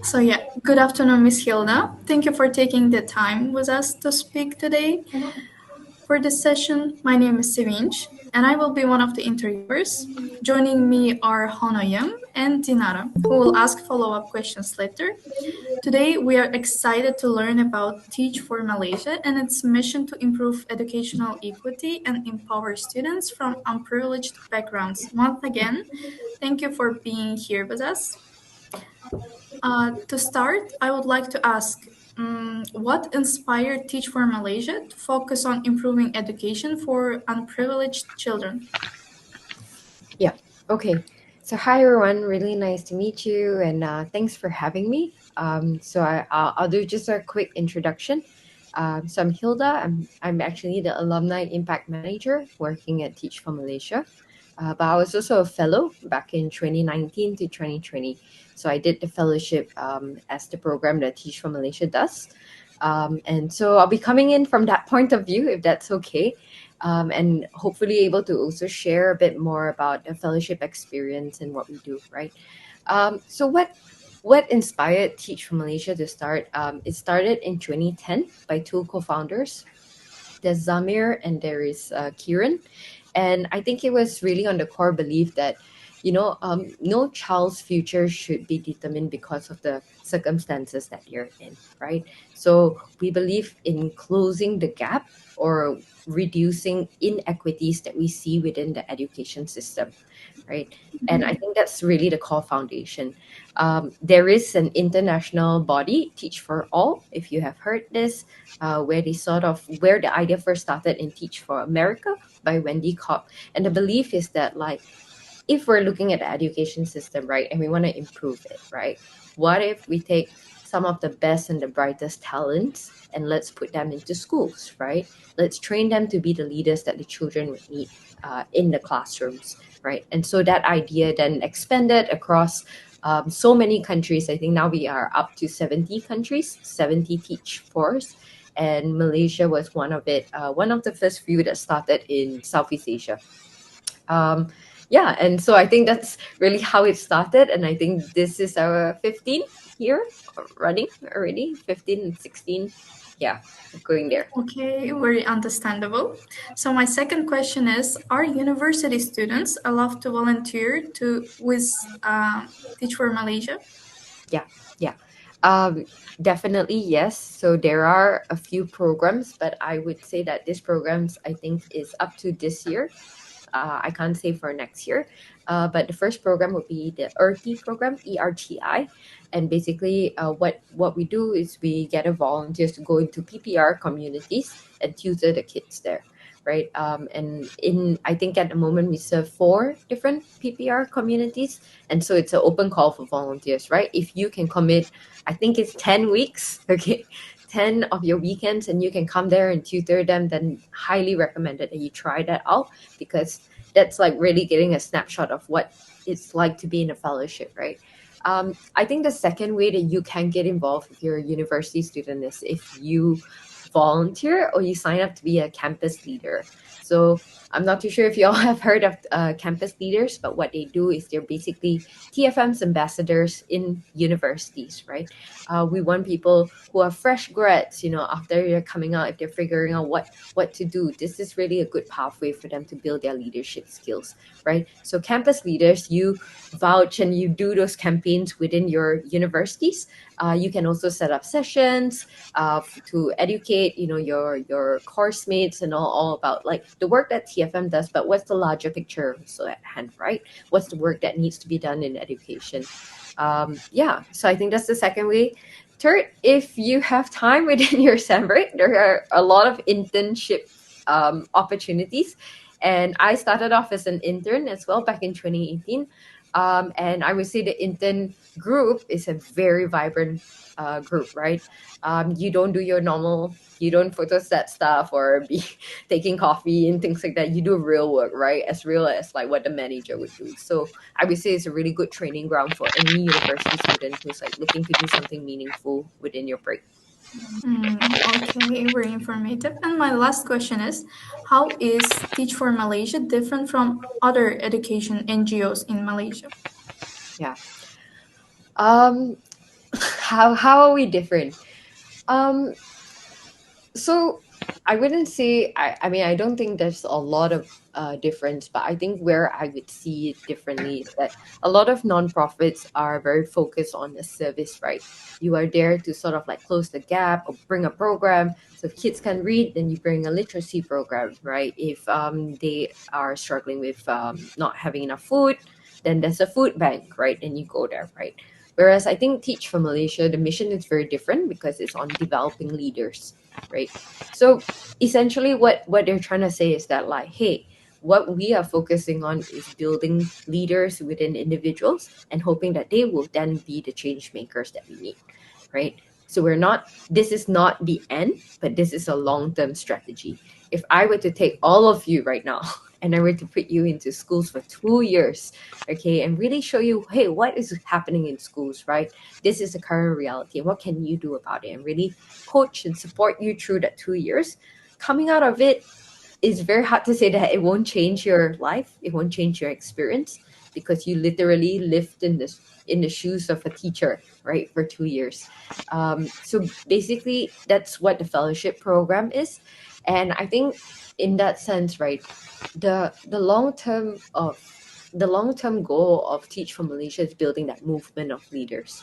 So yeah, good afternoon, Miss Hilda. Thank you for taking the time with us to speak today. For this session, my name is Sevinch, and I will be one of the interviewers. Joining me are Honoyim and Dinora, who will ask follow-up questions later. Today, we are excited to learn about Teach for Malaysia and its mission to improve educational equity and empower students from unprivileged backgrounds. Once again, thank you for being here with us. To start, I would like to ask what inspired Teach for Malaysia to focus on improving education for unprivileged children? Yeah. Okay. So hi everyone. Really nice to meet you, and thanks for having me. I'll do just a quick introduction. So I'm Hilda. I'm actually the alumni impact manager working at Teach for Malaysia. But I was also a fellow back in 2019 to 2020. So I did the fellowship as the program that Teach for Malaysia does. And so I'll be coming in from that point of view, if that's okay, and hopefully able to also share a bit more about the fellowship experience and what we do, right? So what inspired Teach for Malaysia to start? It started in 2010 by two co-founders. There's Zamir and there is Kieran. And I think it was really on the core belief that, no child's future should be determined because of the circumstances that you're in, right? So we believe in closing the gap or reducing inequities that we see within the education system, right? And I think that's really the core foundation. There is an international body, Teach for All, if you have heard this, where the idea first started in Teach for America by Wendy Cobb. And the belief is that, like, if we're looking at the education system, right, and we want to improve it, right, what if we take some of the best and the brightest talents and let's put them into schools, right? Let's train them to be the leaders that the children would need in the classrooms, right? And so that idea then expanded across so many countries. I think now we are up to 70 countries, 70 teach fors, and Malaysia was one of the first few that started in Southeast Asia. And so I think that's really how it started, and I think this is our 15th year running already, 15 and 16. Yeah, going there. Okay, very understandable. So my second question is: are university students allowed to volunteer with Teach for Malaysia? Yeah. Definitely yes. So there are a few programs, but I would say that this programs I think is up to this year. I can't say for next year, but the first program would be the ERTI program, ERTI, and basically, what we do is we get volunteers to go into PPR communities and tutor the kids there, right? And in I think at the moment we serve 4 different PPR communities, and so it's an open call for volunteers, right? If you can commit, I think it's 10 weeks, okay, 10 of your weekends, and you can come there and tutor them, then highly recommended that you try that out, because that's like really getting a snapshot of what it's like to be in a fellowship, right? I think the second way that you can get involved if you're a university student is if you volunteer or you sign up to be a campus leader. So I'm not too sure if you all have heard of campus leaders, but what they do is they're basically TFM's ambassadors in universities, right? We want people who are fresh grads, after they're coming out, if they're figuring out what to do, this is really a good pathway for them to build their leadership skills, right? So campus leaders, you vouch and you do those campaigns within your universities. You can also set up sessions to educate, your course mates and all about like the work that TFM does, but what's the larger picture so at hand, right? What's the work that needs to be done in education? So I think that's the second way. Third, if you have time within your SEM break, there are a lot of internship opportunities. And I started off as an intern as well back in 2018. And I would say the intern group is a very vibrant group, right? You don't do your normal, you don't photostat stuff or be taking coffee and things like that. You do real work, right? As real as like what the manager would do. So I would say it's a really good training ground for any university student who's like looking to do something meaningful within your break. Okay, very informative. And my last question is: how is Teach for Malaysia different from other education NGOs in Malaysia? Yeah. Um, how are we different? So I wouldn't say, I mean, I don't think there's a lot of difference, but I think where I would see it differently is that a lot of nonprofits are very focused on the service, right? You are there to sort of like close the gap or bring a program. So if kids can read, then you bring a literacy program, right? If they are struggling with not having enough food, then there's a food bank, right? And you go there, right? Whereas I think Teach for Malaysia, the mission is very different because it's on developing leaders, right? So essentially what they're trying to say is that, like, hey, what we are focusing on is building leaders within individuals and hoping that they will then be the change makers that we need, right? So this is not the end, but this is a long-term strategy. If I were to take all of you right now and I were to put you into schools for 2 years, okay, and really show you, hey, what is happening in schools, right? This is the current reality, and what can you do about it? And really coach and support you through that 2 years. Coming out of it is very hard to say that it won't change your life, it won't change your experience, because you literally lived in the shoes of a teacher, right, for 2 years. So basically, that's what the fellowship program is, and I think in that sense, right, the long term goal of Teach for Malaysia is building that movement of leaders,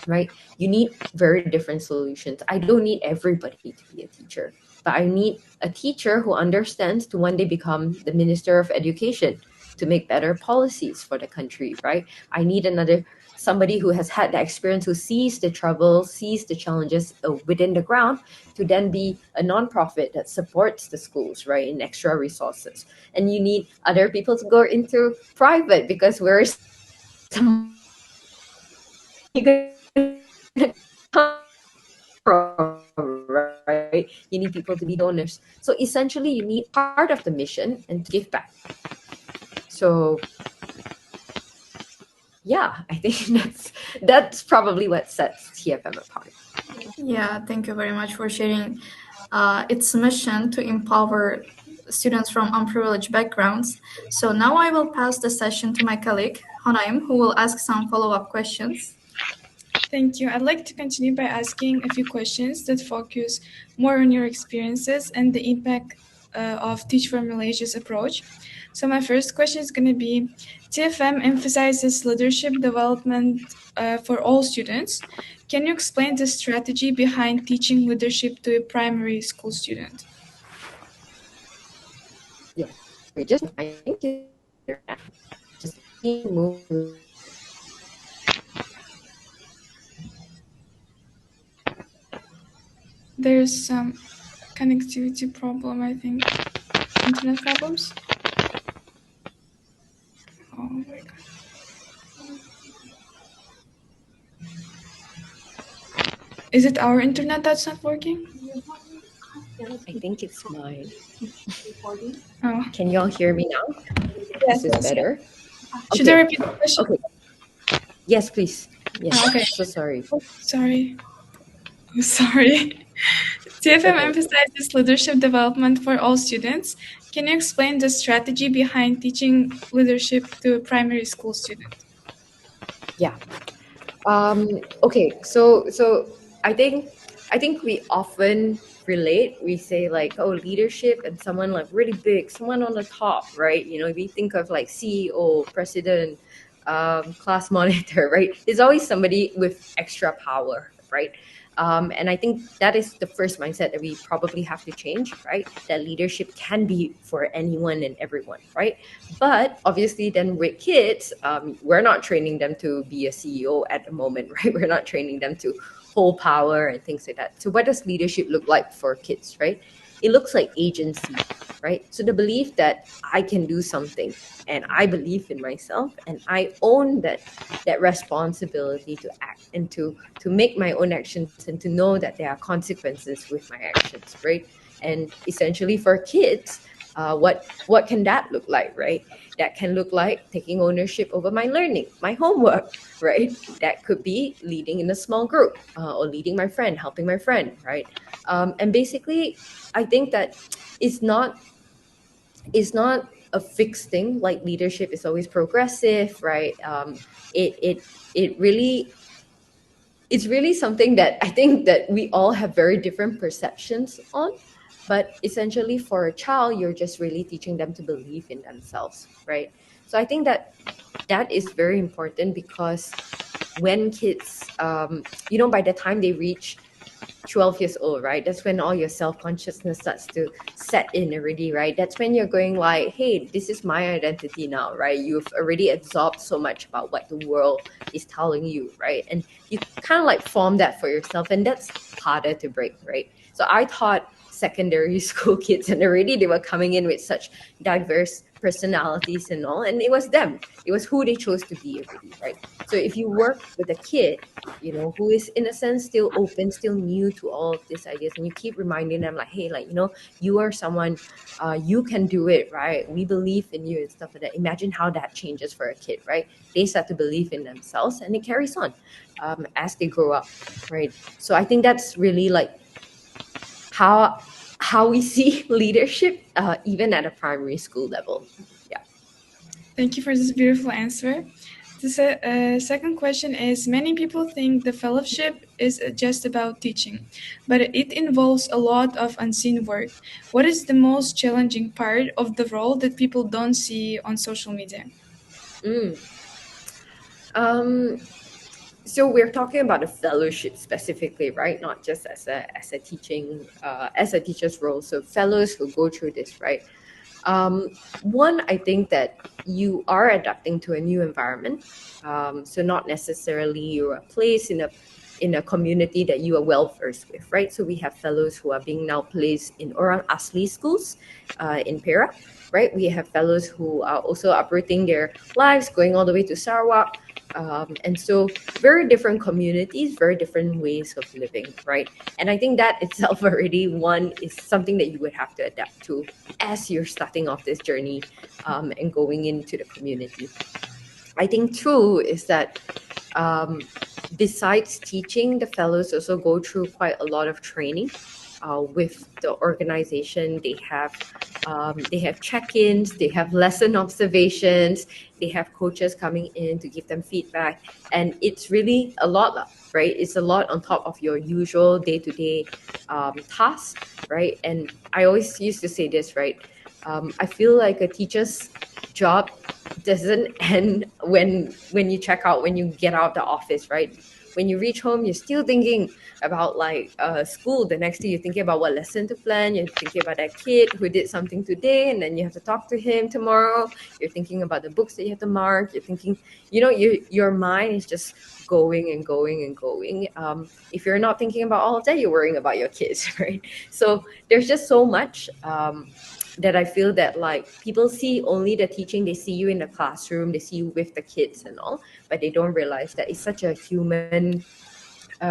right? You need very different solutions. I don't need everybody to be a teacher, but I need a teacher who understands to one day become the Minister of Education to make better policies for the country, right? I need somebody who has had that experience, who sees the trouble, sees the challenges within the ground, to then be a nonprofit that supports the schools, right, in extra resources. And you need other people to go into private, because where is the money going to come from, right? You need people to be donors. So essentially, you need part of the mission and to give back. So yeah, I think that's probably what sets TFM apart. Yeah, thank you very much for sharing its mission to empower students from unprivileged backgrounds. So now I will pass the session to my colleague, Honoyim, who will ask some follow-up questions. Thank you. I'd like to continue by asking a few questions that focus more on your experiences and the impact of Teach for Malaysia's approach. So my first question is going to be, TFM emphasizes leadership development for all students. Can you explain the strategy behind teaching leadership to a primary school student? Yeah, wait, just I think just move to. There's some connectivity problem, I think. Internet problems? Oh my god. Is it our internet that's not working? I think it's mine. Oh. Can y'all hear me now? Yes, This is better. Should I repeat the question? Okay. Yes, please. Yes. Okay. So sorry. Sorry. TFM emphasizes leadership development for all students. Can you explain the strategy behind teaching leadership to a primary school student? Yeah. Okay. So I think we often relate. We say like, oh, leadership and someone like really big, someone on the top, right? You know, we think of like CEO, president, class monitor, right? There's always somebody with extra power, right? And I think that is the first mindset that we probably have to change, right? That leadership can be for anyone and everyone, right? But obviously, then with kids, we're not training them to be a CEO at the moment, right? We're not training them to hold power and things like that. So what does leadership look like for kids, right? It looks like agency, right? So the belief that I can do something, and I believe in myself, and I own that responsibility to act and to make my own actions, and to know that there are consequences with my actions, right? And essentially for kids, what can that look like, right? That can look like taking ownership over my learning, my homework, right? That could be leading in a small group, or leading my friend, helping my friend, right? And basically, I think that it's not a fixed thing. Like leadership is always progressive, right? It really it's really something that I think that we all have very different perceptions on. But essentially, for a child, you're just really teaching them to believe in themselves, right? So I think that that is very important, because when kids, by the time they reach 12 years old, right? That's when all your self-consciousness starts to set in already, right? That's when you're going like, hey, this is my identity now, right? You've already absorbed so much about what the world is telling you, right? And you kind of like form that for yourself, and that's harder to break, right? So I taught secondary school kids, and already they were coming in with such diverse personalities and all, and it was them. It was who they chose to be already, right? So if you work with a kid, who is in a sense still open, still new to all of these ideas, and you keep reminding them like, hey, like, you are someone, you can do it, right? We believe in you and stuff like that. Imagine how that changes for a kid, right? They start to believe in themselves, and it carries on as they grow up, right? So I think that's really like how we see leadership, even at a primary school level. Yeah. Thank you for this beautiful answer. The second question is, many people think the fellowship is just about teaching, but it involves a lot of unseen work. What is the most challenging part of the role that people don't see on social media? So we're talking about a fellowship specifically, right? Not just as a teaching, as a teacher's role. So fellows who go through this, right? One, I think that you are adapting to a new environment. So not necessarily you're placed in a community that you are well versed with, right? So we have fellows who are being now placed in Orang Asli schools in Perak, right? We have fellows who are also uprooting their lives, going all the way to Sarawak. And so very different communities, very different ways of living, right? And I think that itself already, one, is something that you would have to adapt to as you're starting off this journey and going into the community. I think two is that besides teaching, the fellows also go through quite a lot of training with the organization. They have check-ins, they have lesson observations, they have coaches coming in to give them feedback, and it's really a lot, right? It's a lot on top of your usual day-to-day tasks, right? And I always used to say this, right? I feel like a teacher's job doesn't end when you check out, when you get out of the office, right? When you reach home, you're still thinking about like school. The next day, you're thinking about what lesson to plan. You're thinking about that kid who did something today, and then you have to talk to him tomorrow. You're thinking about the books that you have to mark. You're thinking, your mind is just going and going and going. If you're not thinking about all of that, you're worrying about your kids, right? So there's just so much that I feel that like people see only the teaching. They see you in the classroom, they see you with the kids and all, but they don't realize that it's such a human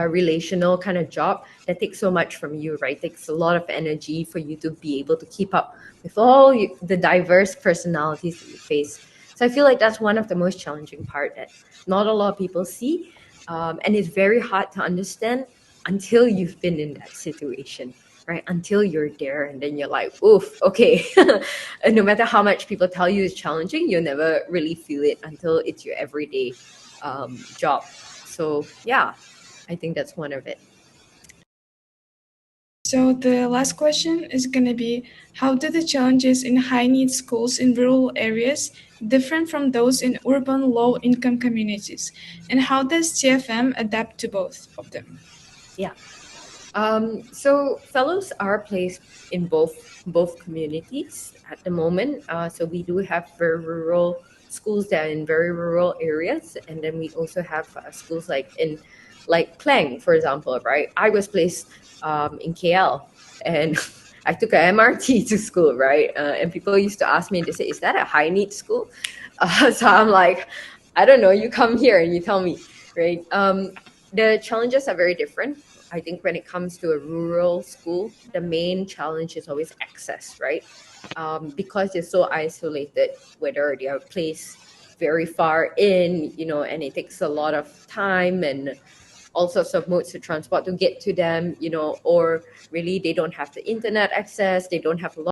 relational kind of job that takes so much from you, right? It takes a lot of energy for you to be able to keep up with all the diverse personalities that you face. So I feel like that's one of the most challenging part that not a lot of people see, and it's very hard to understand until you've been in that situation, right? Until you're there, and then you're like, oof, okay. And no matter how much people tell you it's challenging, you'll never really feel it until it's your everyday job. So yeah, I think that's one of it. So the last question is going to be, how do the challenges in high-need schools in rural areas different from those in urban low-income communities? And how does TFM adapt to both of them? Yeah. So fellows are placed in both communities at the moment. So we do have very rural schools that are in very rural areas, and then we also have schools like Klang, for example, right? I was placed in KL, and I took an MRT to school, right? And people used to ask me, they say, "Is that a high need school?" So I'm like, I don't know. You come here and you tell me, right? The challenges are very different. I think when it comes to a rural school, the main challenge is always access, right? Because they're so isolated, whether they are placed very far in, and it takes a lot of time and all sorts of modes of transport to get to them, or really they don't have the internet access, they don't have a lot